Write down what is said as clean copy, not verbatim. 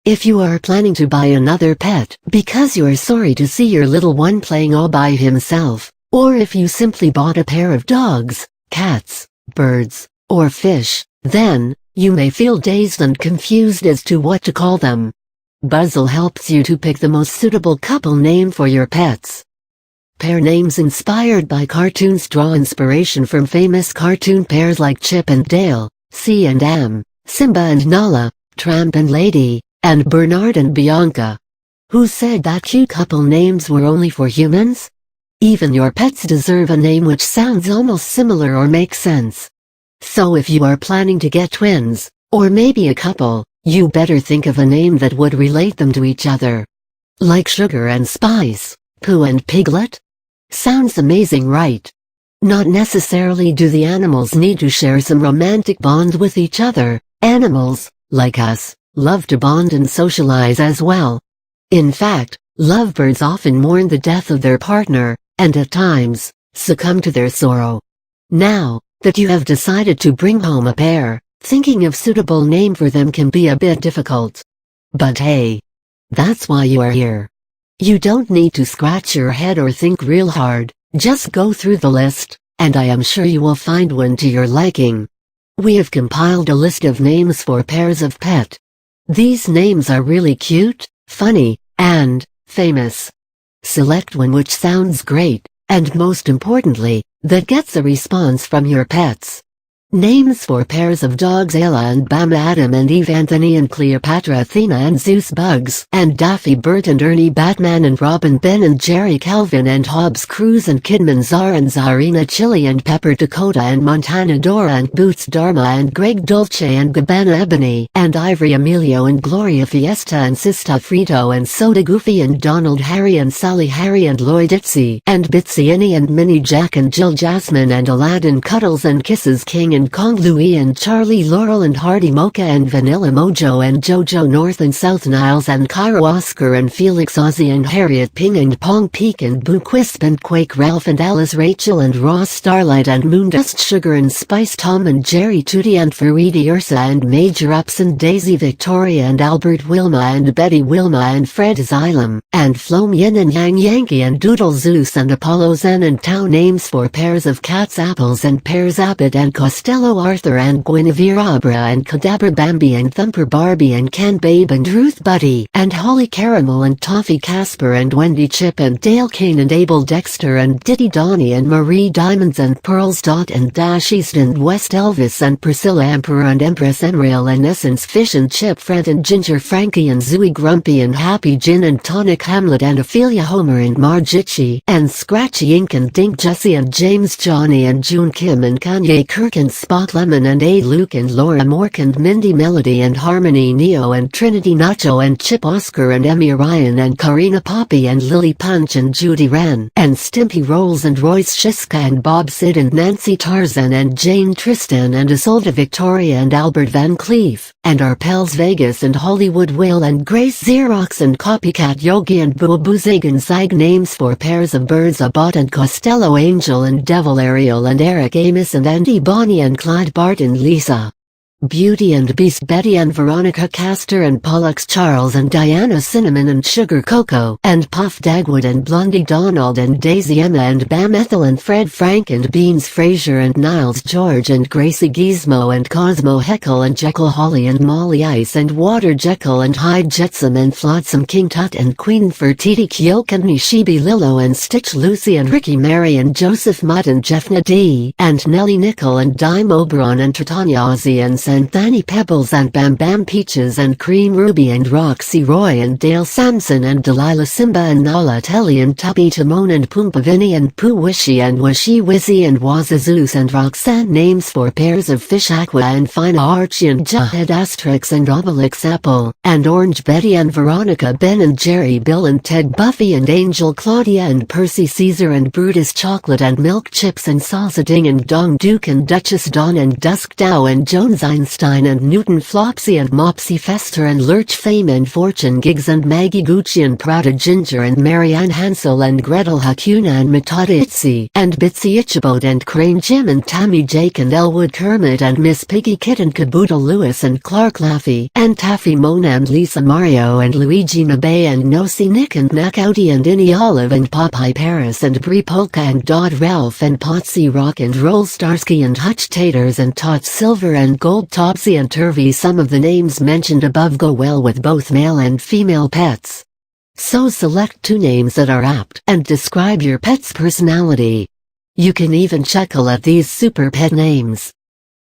If you are planning to buy another pet because you are sorry to see your little one playing all by himself, or if you simply bought a pair of dogs, cats, birds, or fish, then you may feel dazed and confused as to what to call them. Buzzle helps you to pick the most suitable couple name for your pets. Pair names inspired by cartoons draw inspiration from famous cartoon pairs like Chip and Dale, C and M, Simba and Nala, Tramp and Lady, and Bernard and Bianca. Who said that cute couple names were only for humans? Even your pets deserve a name which sounds almost similar or makes sense. So if you are planning to get twins, or maybe a couple, you better think of a name that would relate them to each other. Like Sugar and Spice, Pooh and Piglet? Sounds amazing, right? Not necessarily do the animals need to share some romantic bond with each other. Animals, like us, love to bond and socialize as well. In fact, lovebirds often mourn the death of their partner, and at times, succumb to their sorrow. Now that you have decided to bring home a pair, thinking of suitable name for them can be a bit difficult. But hey, that's why you are here. You don't need to scratch your head or think real hard, just go through the list, and I am sure you will find one to your liking. We have compiled a list of names for pairs of pet. These names are really cute, funny, and famous. Select one which sounds great, and most importantly, that gets a response from your pets. Names for pairs of dogs: Ayla and Bam, Adam and Eve, Anthony and Cleopatra, Athena and Zeus, Bugs and Daffy, Bert and Ernie, Batman and Robin, Ben and Jerry, Calvin and Hobbes, Cruz and Kidman, Zara and Zarina, Chili and Pepper, Dakota and Montana, Dora and Boots, Dharma and Greg, Dolce and Gabbana, Ebony and Ivory, Emilio and Gloria, Fiesta and Sista, Frito and Soda, Goofy and Donald, Harry and Sally, Harry and Lloyd, Itsy and Bitsy, Annie and Minnie, Jack and Jill, Jasmine and Aladdin, Cuddles and Kisses, King and Kong, Louie and Charlie, Laurel and Hardy, Mocha and Vanilla, Mojo and Jojo, North and South, Niles and Cairo, Oscar and Felix, Ozzy and Harriet, Ping and Pong, Peek and Boo, Quisp and Quake, Ralph and Alice, Rachel and Ross, Starlight and Moondust, Sugar and Spice, Tom and Jerry, Tootie and Faridi, Ursa and Major, Ups and Daisy, Victoria and Albert, Wilma and Betty, Wilma and Fred, Xylem and Floam, Yin and Yang, Yankee and Doodle, Zeus and Apollo, Zen and Tau. Names for pairs of cats: Apples and Pears, Abbott and Costello, Arthur and Guinevere, Abra and Cadabra, Bambi and Thumper, Barbie and Ken, Babe and Ruth, Buddy and Holly, Caramel and Toffee, Casper and Wendy, Chip and Dale, Kane and Abel, Dexter and Diddy, Donnie and Marie, Diamonds and Pearls, Dot and Dash, East and West, Elvis and Priscilla, Emperor and Empress, Enrail and Essence, Fish and Chip, Fred and Ginger, Frankie and Zooey, Grumpy and Happy, Gin and Tonic, Hamlet and Ophelia, Homer and Marge, Itchy and Scratchy, Ink and Dink, Jesse and James, Johnny and June, Kim and Kanye, Kirk and Spock, Lemon and A, Luke and Laura, Mork and Mindy, Melody and Harmony, Neo and Trinity, Nacho and Chip, Oscar and Emmy, Ryan and Karina, Poppy and Lily, Punch and Judy, Wren and Stimpy, Rolls and Royce, Shiska and Bob, Sid and Nancy, Tarzan and Jane, Tristan and Isolde, Victoria and Albert Van Cleef and our pals, Vegas and Hollywood, Will and Grace, Xerox and Copycat, Yogi and Boo Boo, Zig and Zag. Names for pairs of birds: Abbott and Costello, Angel and Devil, Ariel and Eric, Amos and Andy, Bonnie and Clyde, Bart and Lisa, Beauty and Beast, Betty and Veronica, Castor and Pollux, Charles and Diana, Cinnamon and Sugar, Coco and Puff, Dagwood and Blondie, Donald and Daisy, Emma and Bam, Ethel and Fred, Frank and Beans, Fraser and Niles, George and Gracie, Gizmo and Cosmo, Heckle and Jekyll, Holly and Molly, Ice and Water, Jekyll and Hyde, Jetsam and Flotsam, King Tut and Queen, Fertiti, Kyok and Nishibi, Lilo and Stitch, Lucy and Ricky, Mary and Joseph, Mutt and Jeffna D and Nellie, Nickel and Dime, Oberon and Tritania, Ozzy and Anthony, Pebbles and Bam Bam, Peaches and Cream, Ruby and Roxy, Roy and Dale, Samson and Delilah, Simba and Nala, Telly and Tubby, Timon and Pumbaa, Vinny and Pooh, Wishy and Wishy, Wizzy and Wazazoos and Roxanne. Names for pairs of fish: Aqua and Fina, Archie and Jughead, Asterix and Obelix, Apple and Orange, Betty and Veronica, Ben and Jerry, Bill and Ted, Buffy and Angel, Claudia and Percy, Caesar and Brutus, Chocolate and Milk, Chips and Salsa, Ding and Dong, Duke and Duchess, Dawn and Dusk, Dow and Jones, Frankenstein and Newton, Flopsy and Mopsy, Fester and Lurch, Fame and Fortune, Gigs and Maggie, Gucci and Prada, Ginger and Marianne, Hansel and Gretel, Hakuna and Matata, Itsy and Bitsy, Ichabod and Crane, Jim and Tammy, Jake and Elwood, Kermit and Miss Piggy, Kit and Caboodle, Lewis and Clark, Laffy and Taffy, Mona and Lisa, Mario and Luigi, Mabay and Nosy, Nick and Mac, Audi and Innie, Olive and Popeye, Paris and Brie, Polka and Dodd, Ralph and Potsy, Rock and Roll, Starsky and Hutch, Taters and Tots, Silver and Gold, Topsy and Turvy. Some of the names mentioned above go well with both male and female pets. So select 2 names that are apt and describe your pet's personality. You can even chuckle at these super pet names.